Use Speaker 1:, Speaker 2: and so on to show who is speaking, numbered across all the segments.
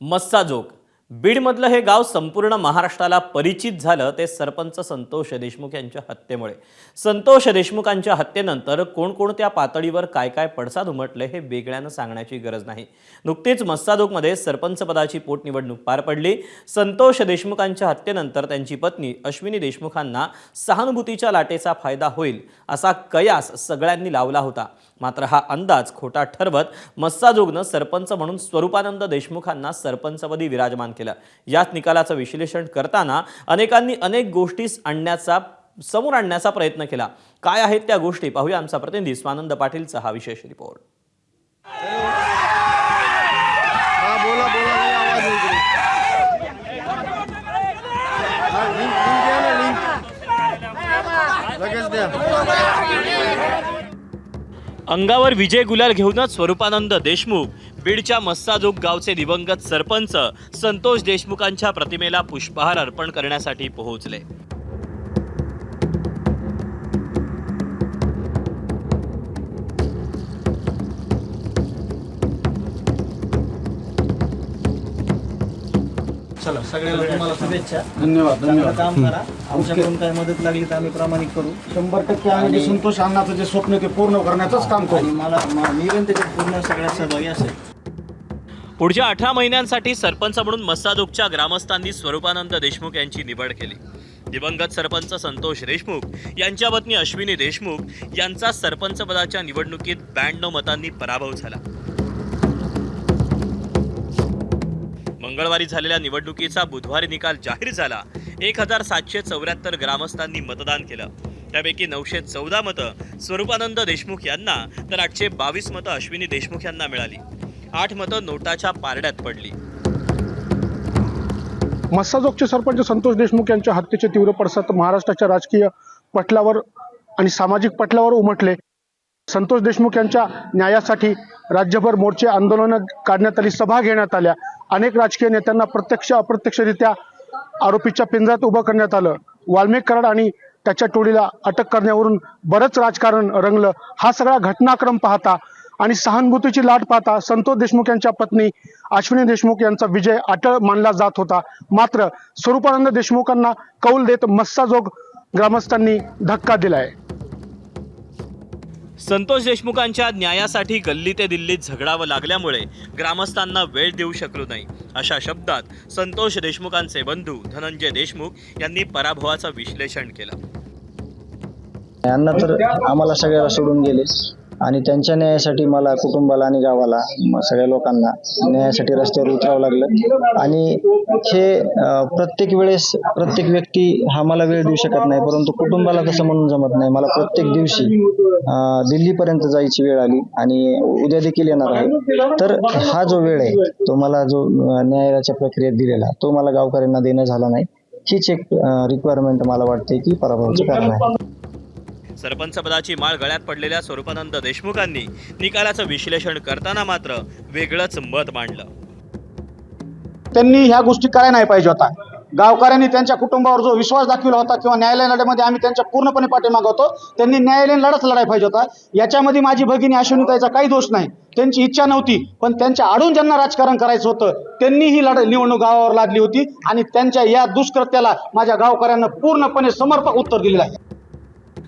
Speaker 1: मस्साजोग बीडमधलं हे गाव संपूर्ण महाराष्ट्राला परिचित झालं ते सरपंच संतोष देशमुख यांच्या हत्येमुळे। संतोष देशमुखांच्या हत्येनंतर कोणकोणत्या पातळीवर काय काय पडसाद उमटले हे वेगळ्यानं सांगण्याची गरज नाही। नुकतीच मस्साजोगमध्ये सरपंच पदाची पोटनिवडणूक पार पडली। संतोष देशमुखांच्या हत्येनंतर त्यांची पत्नी अश्विनी देशमुखांना सहानुभूतीच्या लाटेचा फायदा होईल असा कयास सगळ्यांनी लावला होता। मात्र हा अंदाज खोटा ठरवत मस्साजोगनं सरपंच म्हणून स्वरूपानंद देशमुखांना सरपंचपदी विराजमान केलं। याच निकालाचं विश्लेषण करताना अनेकांनी अनेक गोष्टी समोर आणण्याचा प्रयत्न केला। काय आहेत त्या गोष्टी पाहूया आमचा प्रतिनिधी स्वानंद पाटीलचा हा विशेष रिपोर्ट। अंगावर विजय गुलाल घेऊनच स्वरूपानंद देशमुख बीडच्या मस्साजोग गावचे दिवंगत सरपंच संतोष देशमुखांच्या प्रतिमेला पुष्पहार अर्पण करण्यासाठी पोहोचले।
Speaker 2: चला सगळ्यांना तुम्हाला शुभेच्छा।
Speaker 3: धन्यवाद
Speaker 2: काम करा, आमच्याकडून काय मदत लागली तर आम्ही प्रामाणिक करू।
Speaker 3: 100% आम्ही जे संतोष अण्णाचं जे स्वप्न ते पूर्ण करण्याचंच काम करू।
Speaker 2: मी पण त्याच्यात पूर्ण सगळ्यात सहभागी असेल।
Speaker 1: पुढच्या 18 महिन्यांसाठी सरपंच म्हणून मस्साजोगच्या ग्रामस्थांनी स्वरूपानंद देशमुख यांची निवड केली। दिवंगत सरपंच संतोष देशमुख यांच्या पत्नी अश्विनी देशमुख यांचा सरपंच पदाच्या निवडणुकीत 92 मतांनी पराभव झाला। मंगळवारी झालेल्या निवडणुकीचा बुधवारी निकाल जाहीर झाला। 1774 ग्रामस्थांनी मतदान केलं। त्यापैकी 914 मतं स्वरूपानंद देशमुख यांना तर 822 मतं अश्विनी देशमुख यांना मिळाली। 8 मतं नोटाच्या पारड्यात पडली।
Speaker 3: मस्साजोगचे सरपंच संतोष देशमुख यांच्या हत्येचे तीव्र पडसाद महाराष्ट्राच्या राजकीय पटलावर आणि सामाजिक पटलावर उमटले। संतोष देशमुख यांच्या न्यायासाठी राज्यभर मोर्चे आंदोलन काढण्यात आली, सभा घेण्यात आल्या। अनेक राजकीय नेत्यांना प्रत्यक्ष अप्रत्यक्षरित्या आरोपीच्या पिंजऱ्यात उभं करण्यात आलं। वाल्मिक कराड आणि त्याच्या टोळीला अटक करण्यावरून बरंच राजकारण रंगलं। हा सगळा घटनाक्रम पाहता आणि सहानुभूतीची लाट पाहता संतोष देशमुख यांच्या पत्नी अश्विनी देशमुख यांचा विजय अटळ मानला जात होता। मात्र स्वरूपानंद देशमुखांना कौल देत मस्साजोग ग्रामस्थांनी धक्का दिलाय।
Speaker 1: संतोष देशमुखांच्या न्यायासाठी गल्ली ते दिल्लीत झगडावं लागल्यामुळे ग्रामस्थांना वेळ देऊ शकलो नाही अशा शब्दात संतोष देशमुखांचे बंधू धनंजय देशमुख यांनी पराभवाचं विश्लेषण केलं।
Speaker 2: अण्णा तर आम्हाला सगळ्याला सोडून गेले आणि त्यांच्या न्यायासाठी मला कुटुंबाला आणि गावाला सगळ्या लोकांना न्यायासाठी रस्त्यावर उतरावं लागलं। आणि हे प्रत्येक वेळेस प्रत्येक व्यक्ती हा मला वेळ देऊ शकत नाही, परंतु कुटुंबाला तसं म्हणून जमत नाही। मला प्रत्येक दिवशी दिल्लीपर्यंत जायची वेळ आली आणि उद्या देखील येणार आहे। तर हा जो वेळ आहे तो मला जो न्यायालयाच्या प्रक्रियेत दिलेला तो मला गावकऱ्यांना देणं झाला नाही। हीच एक रिक्वायरमेंट मला वाटते की पराभवाचं कारण आहे।
Speaker 1: सरपंच पदाची माळ गळ्यात पडलेल्या स्वरूपानंद देशमुखांनी निकालाचं विश्लेषण करताना मात्र वेगळंच मत मांडलं।
Speaker 4: त्यांनी ह्या गोष्टी करायला नाही पाहिजे होता। गावकऱ्यांनी त्यांच्या कुटुंबावर जो विश्वास दाखविला होता किंवा न्यायालयीन लढ्यामध्ये आम्ही त्यांच्या पूर्णपणे पाठीमागे होतो, त्यांनी न्यायालयीन लढत लढायला पाहिजे होता। याच्यामध्ये माझी भगिनी अश्विनीताईचा काही दोष नाही, त्यांची इच्छा नव्हती, पण त्यांच्या आडून ज्यांना राजकारण करायचं होतं त्यांनी ही निवडणूक गावावर लादली होती आणि त्यांच्या या दुष्कृत्याला माझ्या गावकऱ्यांना पूर्णपणे समर्पक उत्तर दिलेलं आहे।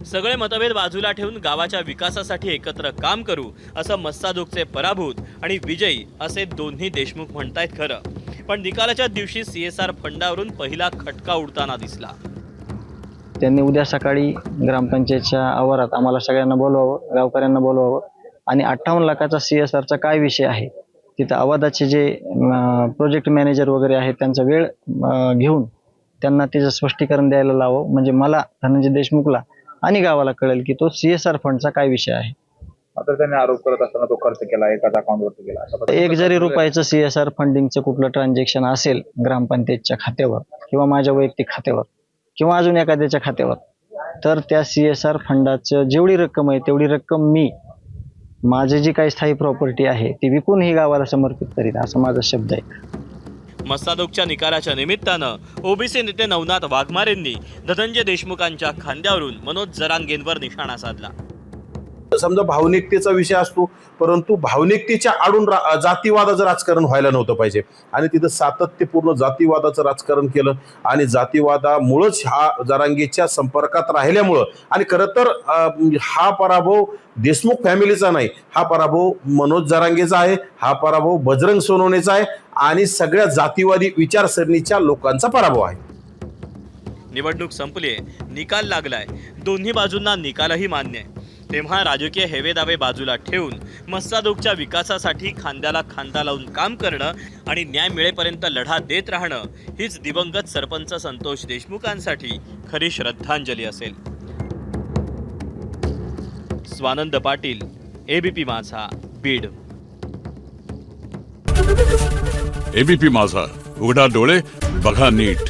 Speaker 1: सगळे मतभेद बाजूला ठेवून गावाच्या विकासासाठी एकत्र काम करू असं मस्साजोगचे पराभूत आणि विजयी असे दोन्ही देशमुख म्हणतायत खरं, पण निकालाच्या दिवशी CSR फंडावरून पहिला खटका उडताना दिसला।
Speaker 2: त्यांनी उद्या सकाळी ग्रामपंचायतच्या आवारात आम्हाला सगळ्यांना बोलवावं, गावकऱ्यांना बोलवावं आणि 58 लाखाचा CSRचा काय विषय आहे तिथं आवादाचे जे प्रोजेक्ट मॅनेजर वगैरे आहेत त्यांचा वेळ घेऊन त्यांना त्याचं स्पष्टीकरण द्यायला लावावं, म्हणजे मला धनंजय देशमुखला आणि गावाला कळेल की तो CSR फंडचा काय विषय आहे।
Speaker 5: आता त्यांनी आरोप करत असताना तो खर्च केला, एकाच अकाउंटवरती केला।
Speaker 2: एक जरी रुपयाचं CSR फंडिंगचं कुठलं ट्रान्झॅक्शन असेल ग्रामपंचायतच्या खात्यावर किंवा माझ्या वैयक्तिक खात्यावर किंवा अजून एखाद्याच्या खात्यावर, तर त्या CSR फंडाचं जेवढी रक्कम आहे तेवढी रक्कम मी माझी जी काही स्थायी प्रॉपर्टी आहे ती विकून ही गावाला समर्पित करीन असा माझा शब्द आहे।
Speaker 1: मस्साजोगच्या निकालाच्या निमित्तानं ओबीसी नेते नवनाथ वाघमारेंनी धनंजय देशमुखांच्या खांद्यावरून मनोज जरांगेंवर निशाणा साधला।
Speaker 6: समजा भावनिकतेचा विषय असतो, परंतु भावनिकतेच्या आडून जातीवादाचं राजकारण व्हायला नव्हतं पाहिजे. आणि तिथं सातत्यपूर्ण जातीवादाचं राजकारण केलं आणि जातीवादामुळंच हा जरांगेच्या संपर्कात राहिल्यामुळं, आणि खरं तर हा पराभव देशमुख फॅमिलीचा नाही, हा पराभव मनोज जरांगेचा आहे, हा पराभव बजरंग सोनवणेचा आहे आणि सगळ्या जातीवादी विचारसरणीच्या लोकांचा पराभव आहे.
Speaker 1: निवडणूक संपलीये, निकाल लागलाय, दोन्ही बाजूंना निकालही मान्य आहे. तेव्हा राजकीय हेवेदावे बाजूला ठेवून मस्सादोगच्या विकासासाठी खांद्याला खांदा लावून काम करणं आणि न्याय मिळेपर्यंत लढा देत राहणं हीच दिवंगत सरपंच संतोष देशमुखांसाठी खरी श्रद्धांजली असेल. स्वानंद पाटील, एबीपी माझा, बीड.
Speaker 7: एबीपी माझा, उघडा डोळे बघा नीट.